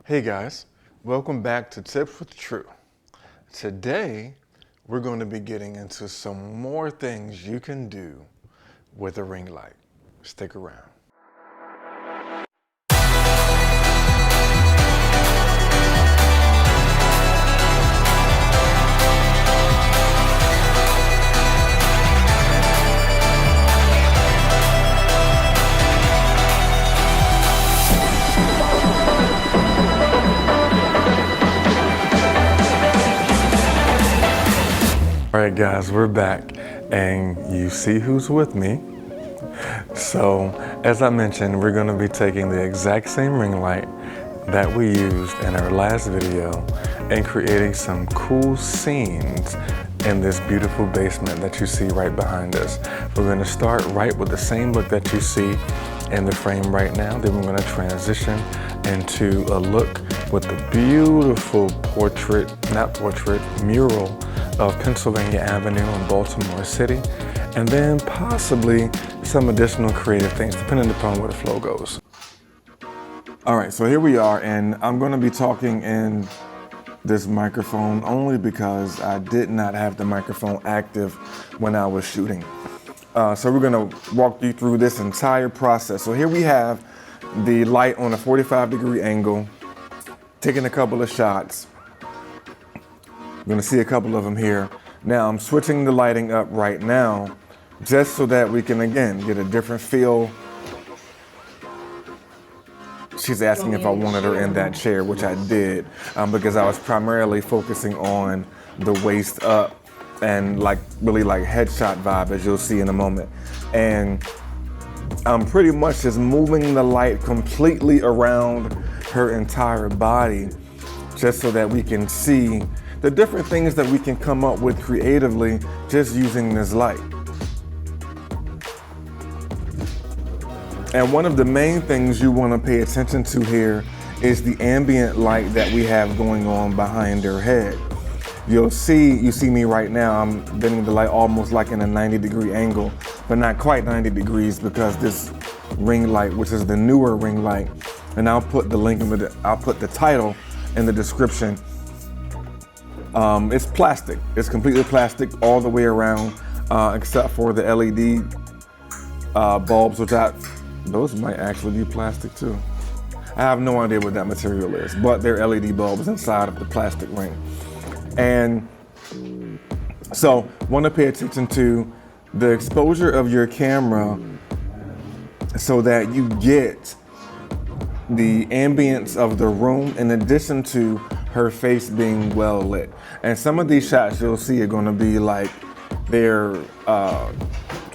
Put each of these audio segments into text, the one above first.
Hey guys, welcome back to Tips with True. Today, we're going to be getting into some more things you can do with a ring light. Stick around. All right guys, we're back and you see who's with me. So as I mentioned, we're going to be taking the exact same ring light that we used in our last video and creating some cool scenes in this beautiful basement that you see right behind us. We're going to start right with the same look that you see in the frame right now. Then we're going to transition into a look with the beautiful mural of Pennsylvania Avenue in Baltimore City, and then possibly some additional creative things depending upon where the flow goes. All right, so here we are, and I'm going to be talking in this microphone only because I did not have the microphone active when I was shooting. So we're going to walk you through this entire process. So here we have the light on a 45-degree angle, taking a couple of shots. You're gonna see a couple of them here. Now I'm switching the lighting up right now just so that we can, again, get a different feel. She's asking if I wanted her in that chair, which I did, because I was primarily focusing on the waist up and really headshot vibe, as you'll see in a moment. And I'm pretty much just moving the light completely around her entire body just so that we can see the different things that we can come up with creatively just using this light. And one of the main things you want to pay attention to here is the ambient light that we have going on behind her head. You see me right now, I'm bending the light almost like in a 90-degree angle, but not quite 90 degrees because this ring light, which is the Neewer ring light, and I'll put the link I'll put the title in the description. It's plastic. It's completely plastic all the way around, except for the LED bulbs, which those might actually be plastic too. I have no idea what that material is, but they're LED bulbs inside of the plastic ring. And so want to pay attention to the exposure of your camera so that you get the ambience of the room in addition to her face being well lit. And some of these shots you'll see are going to be they're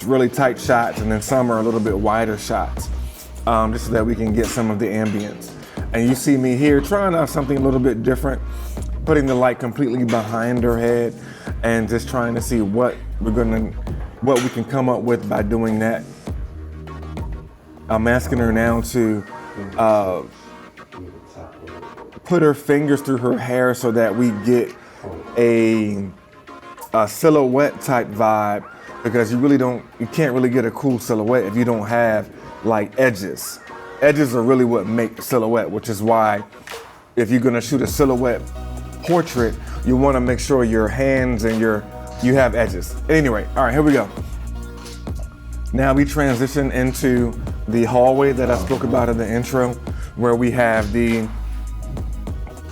really tight shots, and then some are a little bit wider shots, just so that we can get some of the ambience. And you see me here trying out something a little bit different, putting the light completely behind her head and just trying to see what we can come up with by doing that. I'm asking her now to put her fingers through her hair so that we get a silhouette type vibe, because you can't really get a cool silhouette if you don't have edges. Edges are really what make a silhouette, which is why if you're gonna shoot a silhouette portrait, you wanna make sure your hands and you have edges. At any rate, all right, here we go. Now we transition into the hallway that I spoke about in the intro, where we have the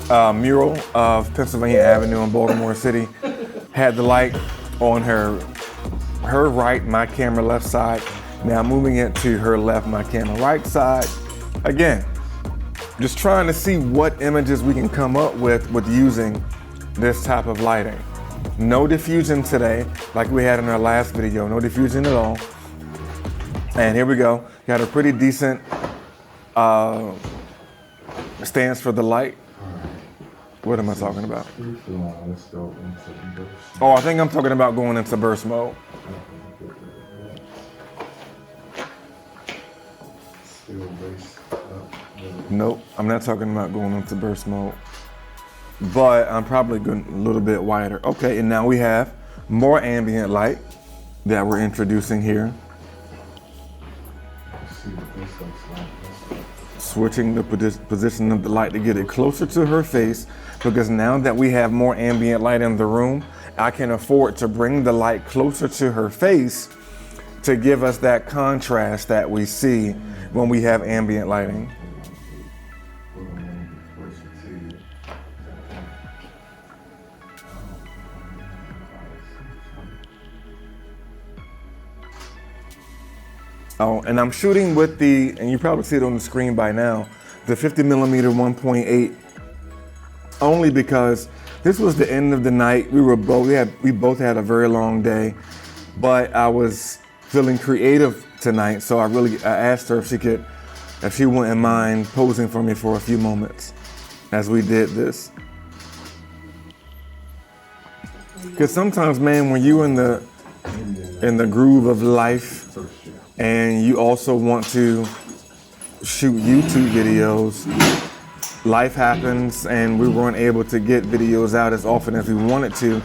mural of Pennsylvania Avenue in Baltimore City. Had the light on her right, my camera left side. Now moving it to her left, my camera right side. Again, just trying to see what images we can come up with using this type of lighting. No diffusion today, like we had in our last video, no diffusion at all. And here we go. Got a pretty decent stance for the light. What am I talking about? Oh, I think I'm talking about going into burst mode. Nope, I'm not talking about going into burst mode, but I'm probably going a little bit wider. Okay, and now we have more ambient light that we're introducing here. switching the position of the light to get it closer to her face, because now that we have more ambient light in the room, I can afford to bring the light closer to her face to give us that contrast that we see when we have ambient lighting. Oh, and I'm shooting with and you probably see it on the screen by now, the 50mm 1.8, only because this was the end of the night. We both had a very long day, but I was feeling creative tonight, so I asked her if she wouldn't mind posing for me for a few moments as we did this. Because sometimes, man, when you in the groove of life, and you also want to shoot YouTube videos, life happens and we weren't able to get videos out as often as we wanted to.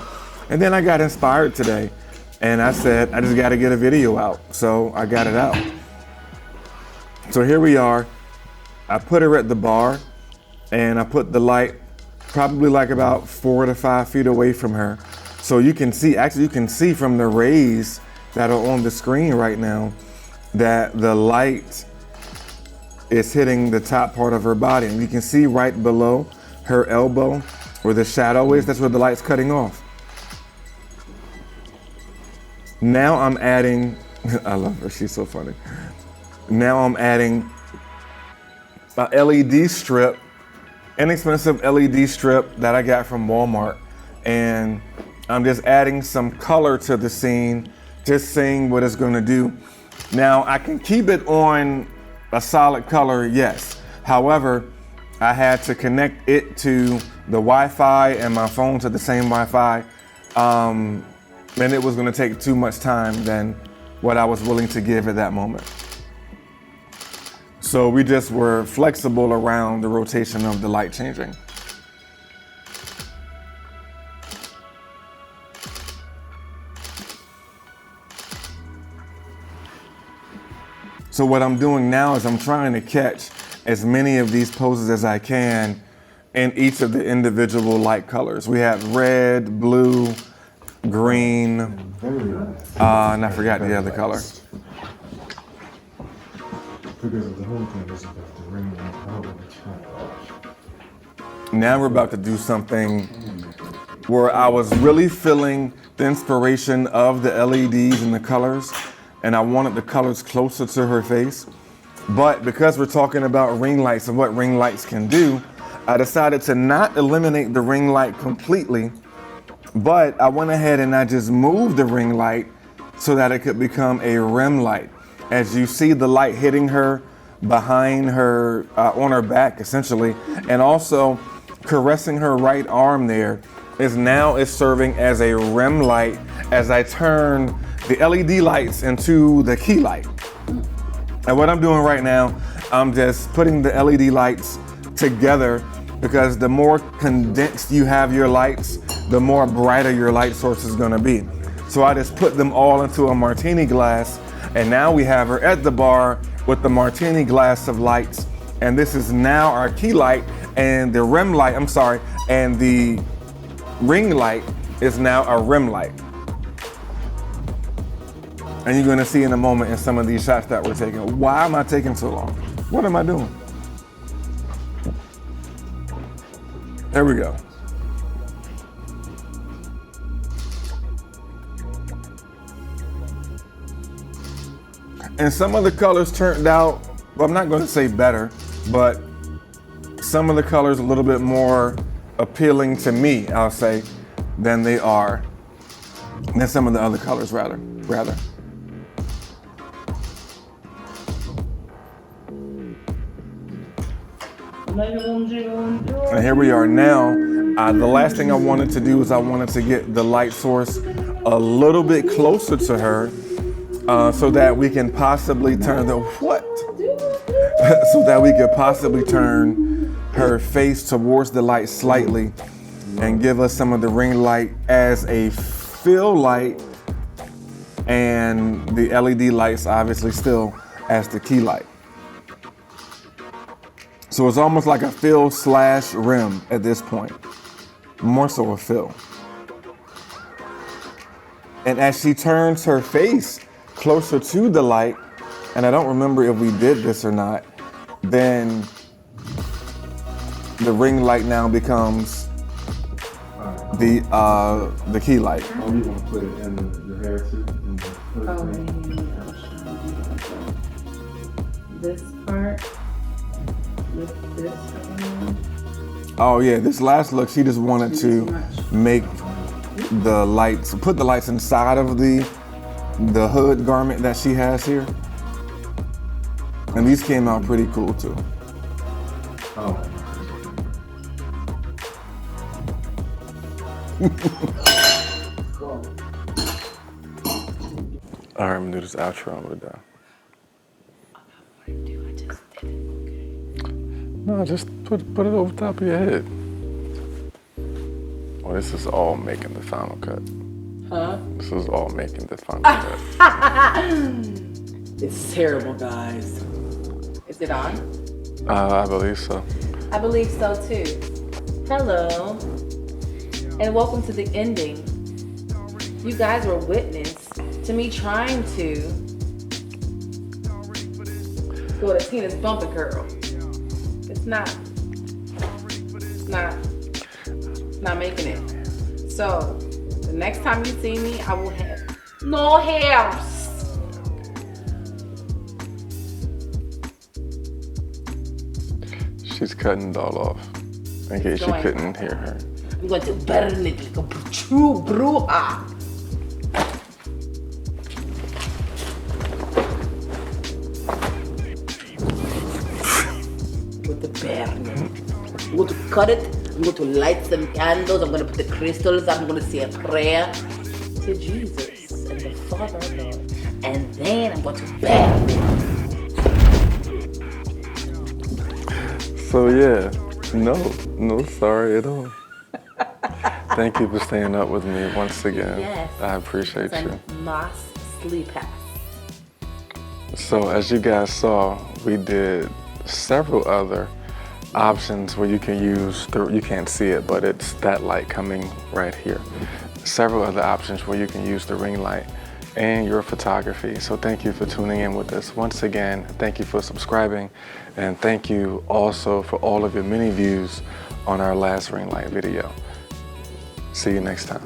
And then I got inspired today and I said, I just gotta get a video out. So I got it out. So here we are. I put her at the bar and I put the light probably like about 4 to 5 feet away from her. So you can see, actually you can see from the rays that are on the screen right now that the light is hitting the top part of her body. And you can see right below her elbow where the shadow is, that's where the light's cutting off. Now I'm adding, I love her, she's so funny. Now I'm adding a LED strip, inexpensive LED strip that I got from Walmart. And I'm just adding some color to the scene, just seeing what it's gonna do. Now I can keep it on a solid color, yes. However, I had to connect it to the Wi-Fi and my phone to the same Wi-Fi. And it was gonna take too much time than what I was willing to give at that moment. So we just were flexible around the rotation of the light changing. So what I'm doing now is I'm trying to catch as many of these poses as I can in each of the individual light colors. We have red, blue, green, and I forgot the other color. Now we're about to do something where I was really feeling the inspiration of the LEDs and the colors, and I wanted the colors closer to her face. But because we're talking about ring lights and what ring lights can do, I decided to not eliminate the ring light completely, but I went ahead and I just moved the ring light so that it could become a rim light. As you see the light hitting her behind her, on her back essentially, and also caressing her right arm there, is serving as a rim light as I turn the LED lights into the key light. And what I'm doing right now, I'm just putting the LED lights together, because the more condensed you have your lights, the more brighter your light source is gonna be. So I just put them all into a martini glass, and now we have her at the bar with the martini glass of lights. And this is now our key light, and the rim light, and the ring light is now a rim light. And you're gonna see in a moment in some of these shots that we're taking. Why am I taking so long? What am I doing? There we go. And some of the colors turned out, well, I'm not gonna say better, but some of the colors a little bit more appealing to me, I'll say, than they are, than some of the other colors rather. And here we are now. The last thing I wanted to do is I wanted to get the light source a little bit closer to her, so that we can possibly turn so that we could possibly turn her face towards the light slightly and give us some of the ring light as a fill light, and the LED lights obviously still as the key light. So it's almost like a fill slash rim at this point. More so a fill. And as she turns her face closer to the light, and I don't remember if we did this or not, then the ring light now becomes the key light. Oh, you want to put it in the hair too? Oh, maybe I'll show you this part with this around. Oh yeah, this last look, she just wanted to make the lights, put the lights inside of the hood garment that she has here. And these came out pretty cool too. Oh. All right, I'm gonna do this outro and we're done. No, just put it over top of your head. Oh, this is all making the final cut. Huh? This is all making the final cut. It's terrible, guys. Is it on? I believe so. I believe so too. Hello, and welcome to the ending. You guys were witness to me trying to go to Tina's bumper curl. It's not making it. So the next time you see me, I will have no hairs. She's cutting it all off, in case you couldn't hear her. I'm going to burn it like a true bruja. I'm going to burn it. I'm going to cut it. I'm going to light some candles. I'm going to put the crystals. I'm going to say a prayer to Jesus and the Father Lord. And then I'm going to burn it. So yeah, no sorry at all. Thank you for staying up with me once again. Yes. I appreciate you. Mass sleep pass. So as you guys saw, we did several other options where you can use, you can't see it, but it's that light coming right here. Several other options where you can use the ring light and your photography. So thank you for tuning in with us. Once again, thank you for subscribing, and thank you also for all of your many views on our last ring light video. See you next time.